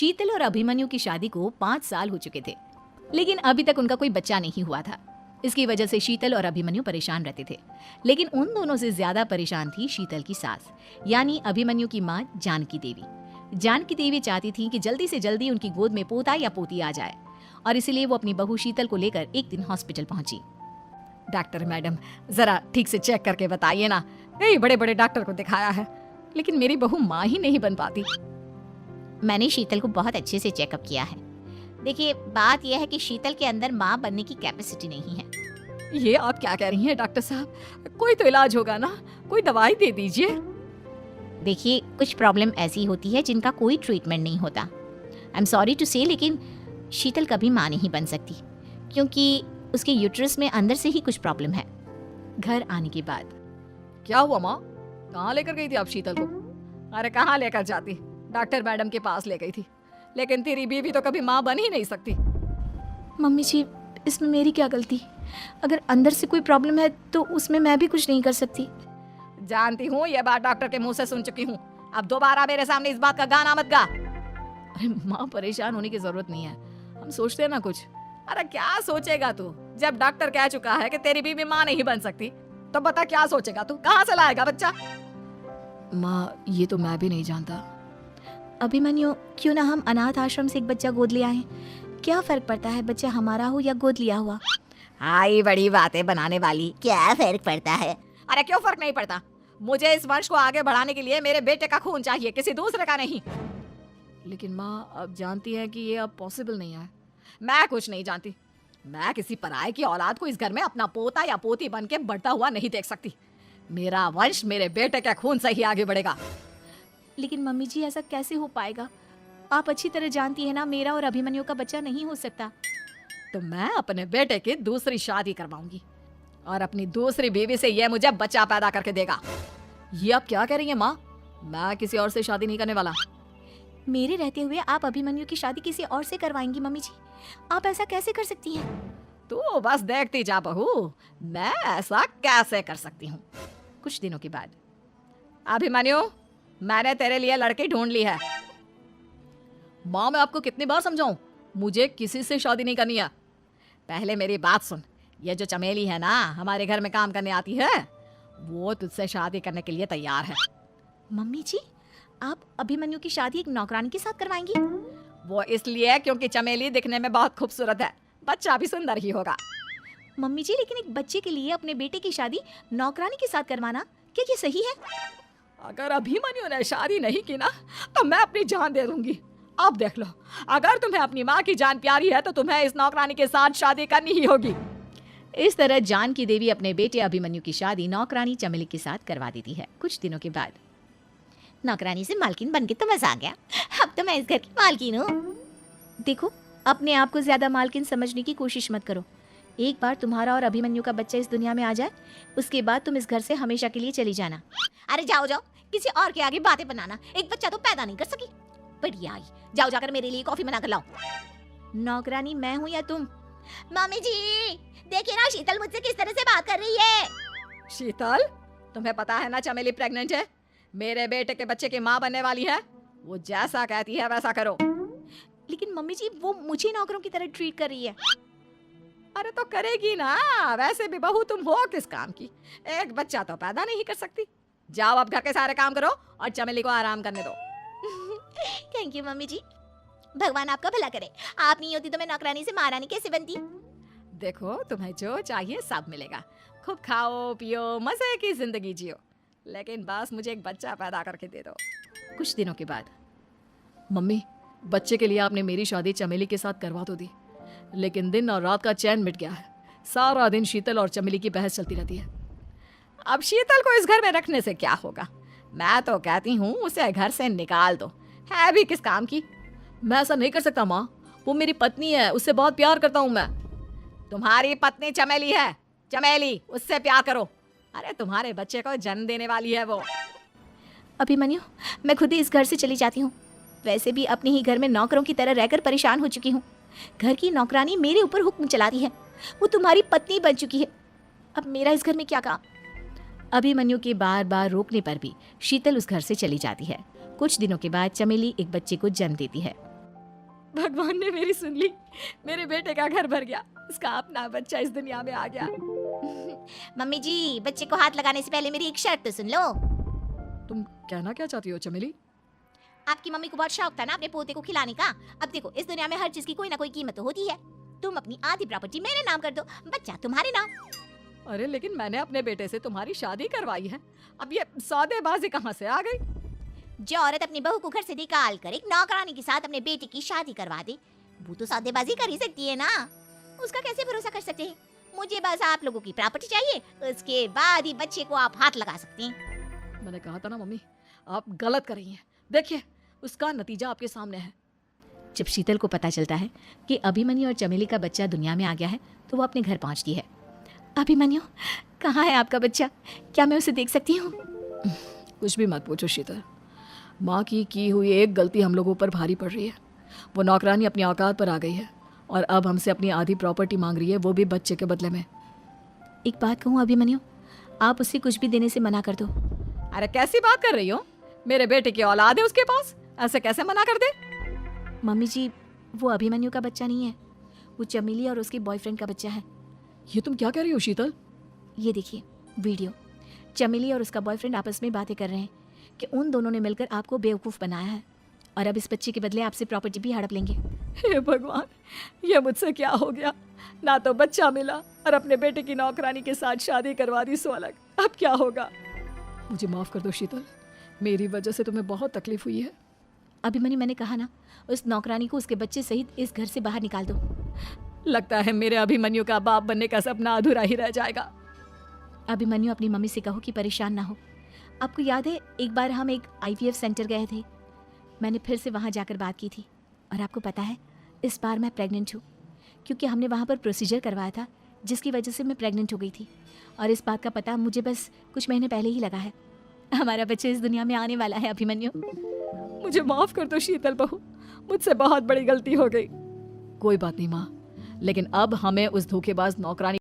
शीतल और अभिमन्यु की शादी को 5 साल हो चुके थे, लेकिन अभी तक उनका कोई बच्चा नहीं हुआ था। इसकी वजह से शीतल और अभिमन्यु परेशान रहते थे, लेकिन उन दोनों से ज्यादा परेशान थी शीतल की सास, यानी अभिमन्यु की माँ जानकी देवी। जानकी देवी चाहती थी कि जल्दी से जल्दी उनकी गोद में पोता या पोती आ जाए, और इसीलिए वो अपनी बहू शीतल को लेकर एक दिन हॉस्पिटल पहुंची। डॉक्टर मैडम, जरा ठीक से चेक करके बताइए ना। कई बड़े बड़े डॉक्टर को दिखाया है, लेकिन मेरी बहू माँ ही नहीं बन पाती। मैंने शीतल को बहुत अच्छे से चेकअप किया है। देखिए, बात यह है कि शीतल के अंदर माँ बनने की कैपेसिटी नहीं है। ये आप क्या कह रही हैं डॉक्टर साहब? कोई तो इलाज होगा ना, कोई दवाई दे दीजिए। देखिए, कुछ प्रॉब्लम ऐसी होती है जिनका कोई ट्रीटमेंट नहीं होता। आई एम सॉरी टू से, लेकिन शीतल कभी माँ नहीं बन सकती, क्योंकि उसके यूट्रस में अंदर से ही कुछ प्रॉब्लम है। घर आने के बाद क्या हुआ माँ? कहाँ लेकर गई थी आप शीतल को? अरे कहाँ लेकर जाती, डॉक्टर मैडम के पास ले गई थी, लेकिन तेरी बीवी तो कभी माँ बन ही नहीं सकती। मम्मी जी, इसमें मेरी क्या गलती? अगर अंदर से कोई प्रॉब्लम है तो उसमें मैं भी कुछ नहीं कर सकती। जानती हूँ, ये बात डॉक्टर के मुंह से सुन चुकी हूँ। अब दोबारा मेरे सामने इस बात का गाना मत गा। अरे माँ, परेशान होने की जरूरत नहीं है, हम सोचते हैं ना कुछ। अरे क्या सोचेगा तू? जब डॉक्टर कह चुका है कि तेरी बीवी माँ नहीं बन सकती, तो बता क्या सोचेगा तू? कहाँ से लाएगा बच्चा? माँ, ये तो मैं भी नहीं जानता। अभिमन्यु, क्यों ना हम अनाथ आश्रम से एक बच्चा गोद ले आएं? क्या फर्क पड़ता है बच्चा हमारा हो या गोद लिया हुआ? आई बड़ी बातें बनाने वाली, क्या फर्क पड़ता है? अरे क्यों फर्क नहीं पड़ता? मुझे इस वंश को आगे बढ़ाने के लिए मेरे बेटे का खून चाहिए, किसी दूसरे का नहीं। लेकिन माँ, अब जानती है कि ये अब पॉसिबल नहीं है। मैं कुछ नहीं जानती। मैं किसी पराये की औलाद को इस घर में अपना पोता या पोती बन के बढ़ता हुआ नहीं देख सकती। मेरा वंश मेरे बेटे के खून से ही आगे बढ़ेगा। लेकिन मम्मी जी, ऐसा कैसे हो पाएगा? आप अच्छी तरह जानती है ना, मेरा और अभिमन्यु का बच्चा नहीं हो सकता। तो मैं अपने बेटे की दूसरी शादी करवाऊंगी, और अपनी दूसरी बीवी से ये मुझे बच्चा पैदा करके देगा। ये आप क्या कह रही हैं माँ? मैं किसी और से शादी नहीं करने वाला। मेरे रहते हुए आप अभिमन्यु की शादी किसी और से करवाएंगी? मम्मी जी, आप ऐसा कैसे कर सकती हैं? तू बस देखती जा बहू, मैं ऐसा कैसे कर सकती हूँ। कुछ दिनों के बाद, अभिमन्यु, मैंने तेरे लिए लड़की ढूंढ ली है। माँ, मैं आपको कितनी बार समझाऊं, मुझे किसी से शादी नहीं करनी है। पहले मेरी बात सुन। ये जो चमेली है ना, हमारे घर में काम करने आती है, वो तुझसे शादी करने के लिए तैयार है। मम्मी जी, आप अभिमन्यु की शादी एक नौकरानी के साथ करवाएंगी? वो इसलिए क्योंकि चमेली दिखने में बहुत खूबसूरत है, बच्चा भी सुंदर ही होगा। मम्मी जी, लेकिन एक बच्चे के लिए अपने बेटे की शादी नौकरानी के साथ करवाना, क्या ये सही है? अगर अभिमन्यु ने शादी नहीं की ना, तो मैं अपनी जान दे दूंगी। अब देख लो, अगर तुम्हें अपनी माँ की जान प्यारी है तो तुम्हें इस नौकरानी के साथ शादी करनी ही होगी। इस तरह जानकी देवी अपने बेटे अभिमन्यु की शादी नौकरानी चमेली के साथ करवा देती है। कुछ दिनों के बाद, नौकरानी से मालकिन बन के तो मजा आ गया, अब तो मैं इस घर की मालकिन हूँ। देखो, अपने आप को ज्यादा मालकिन समझने की कोशिश मत करो। एक बार तुम्हारा और अभिमन्यु का बच्चा इस दुनिया में आ जाए, उसके बाद तुम इस घर से हमेशा के लिए चली जाना। अरे जाओ जाओ, किसी और के आगे बातें बनाना। एक बच्चा तो पैदा नहीं कर सकी, बढ़िया आई। जाओ जाकर मेरे लिए कॉफी बना कर लाओ। नौकरानी मैं हूँ या तुम? मम्मी जी, देखिए ना शीतल मुझसे किस तरह से बात कर रही है। शीतल, तुम्हें पता है ना चमेली प्रेग्नेंट है, मेरे बेटे के बच्चे की माँ बनने वाली है। वो जैसा कहती है वैसा करो। लेकिन मम्मी जी, वो मुझे नौकरों की तरह ट्रीट कर रही है। अरे तो करेगी ना, वैसे भी बहू तुम हो किस काम की? एक बच्चा तो पैदा नहीं कर सकती। जाओ अब घर के सारे काम करो और चमेली को आराम करने दो। थैंक यू मम्मी जी, भगवान आपका भला करे। आप नहीं होती तो मैं नौकरानी से महारानी कैसे बनती? देखो, तुम्हें जो चाहिए सब मिलेगा। खूब खाओ पियो, मजे की जिंदगी जियो, लेकिन बस मुझे एक बच्चा पैदा करके दे दो। कुछ दिनों के बाद, मम्मी, बच्चे के लिए आपने मेरी शादी चमेली के साथ करवा तो दी, लेकिन दिन और रात का चैन मिट गया है। सारा दिन शीतल और चमेली की बहस चलती रहती है। अब शीतल को इस घर में रखने से क्या होगा? मैं तो कहती हूँ उसे घर से निकाल दो, है भी किस काम की। मैं ऐसा नहीं कर सकता माँ, वो मेरी पत्नी है, उससे बहुत प्यार करता हूँ मैं। तुम्हारी पत्नी चमेली है, चमेली, उससे प्यार करो। अरे तुम्हारे बच्चे को जन्म देने वाली है वो। अभिमन्यु, मैं खुद ही इस घर से चली जाती हूँ। वैसे भी अपने ही घर में नौकरों की तरह रहकर परेशान हो चुकी हूँ। घर की नौकरानी मेरे ऊपर हुक्म चलाती है, वो तुम्हारी पत्नी बन चुकी है। अब मेरा इस घर में क्या काम? अभिमन्यु के बार बार रोकने पर भी शीतल उस घर से चली जाती है। कुछ दिनों के बाद चमेली एक बच्चे को जन्म देती है। भगवान ने मेरी सुन ली। मेरे बेटे का घर भर गया, उसका अपना बच्चा इस दुनिया में आ गया। मम्मी जी, बच्चे को हाथ लगाने से पहले मेरी एक शर्त तो सुन लो। तुम कहना क्या चाहती हो चमेली? आपकी मम्मी को बहुत शौक था ना अपने पोते को खिलाने का। अब देखो, इस दुनिया में हर चीज की कोई ना कोई कीमत तो होती है। तुम अपनी आधी प्रॉपर्टी मेरे नाम कर दो, बच्चा तुम्हारे नाम। अरे लेकिन मैंने अपने बेटे से तुम्हारी शादी करवाई है, अब ये सौदेबाजी कहाँ से आ गई? जो औरत अपनी बहू को घर से निकाल कर एक नौकरानी के साथ अपने बेटे की शादी करवा दे, वो तो सौदेबाजी कर ही सकती है ना। उसका कैसे भरोसा कर सकते हैं? मुझे बस आप लोगों की प्रॉपर्टी चाहिए, उसके बाद ही बच्चे को आप हाथ लगा सकते हैं। मैंने कहा था ना मम्मी, आप गलत कर रही हैं। देखिए, उसका नतीजा आपके सामने है। जब शीतल को पता चलता है कि अभिमन्यु और चमेली का बच्चा दुनिया में आ गया है तो वो अपने घर पहुंचती है। अभिमन्यु, कहाँ है आपका बच्चा? क्या मैं उसे देख सकती हूँ? कुछ भी मत पूछो शीतल, माँ की हुई एक गलती हम लोगों पर भारी पड़ रही है। वो नौकरानी अपनी औकात पर आ गई है और अब हमसे अपनी आधी प्रॉपर्टी मांग रही है, वो भी बच्चे के बदले में। एक बात कहूँ अभिमन्यु, आप उसे कुछ भी देने से मना कर दो। अरे कैसी बात कर रही हो? मेरे बेटे की औलाद है उसके पास, ऐसे कैसे मना कर दे? मम्मी जी, वो अभिमन्यु का बच्चा नहीं है, वो चमेली और उसके बॉयफ्रेंड का बच्चा है। ये तुम क्या कह रही हो शीतल? ये देखिए वीडियो, चमेली और उसका बॉयफ्रेंड आपस में बातें कर रहे हैं कि उन दोनों ने मिलकर आपको बेवकूफ़ बनाया है और अब इस बच्चे के बदले आपसे प्रॉपर्टी भी हड़प लेंगे। हे भगवान, ये मुझसे क्या हो गया? ना तो बच्चा मिला और अपने बेटे की नौकरानी के साथ शादी करवा दी, सो अलग। अब क्या होगा? मुझे माफ कर दो शीतल, मेरी वजह से तुम्हें बहुत तकलीफ हुई है। अभिमन्यु, मैंने कहा ना, उस नौकरानी को उसके बच्चे सहित इस घर से बाहर निकाल दो। लगता है मेरे अभिमन्यु का बाप बनने का सपना अधूरा ही रह जाएगा। अभिमन्यु, अपनी मम्मी से कहो कि परेशान ना हो। आपको याद है एक बार हम एक IVF सेंटर गए थे, मैंने फिर से वहाँ जाकर बात की थी और आपको पता है इस बार मैं प्रेग्नेंट हूँ, क्योंकि हमने वहाँ पर प्रोसीजर करवाया था जिसकी वजह से मैं प्रेग्नेंट हो गई थी और इस बात का पता मुझे बस कुछ महीने पहले ही लगा है। हमारा बच्चा इस दुनिया में आने वाला है अभिमन्यु। मुझे माफ कर दो शीतल बहू, मुझसे बहुत बड़ी गलती हो गई। कोई बात नहीं माँ, लेकिन अब हमें उस धोखेबाज नौकरानी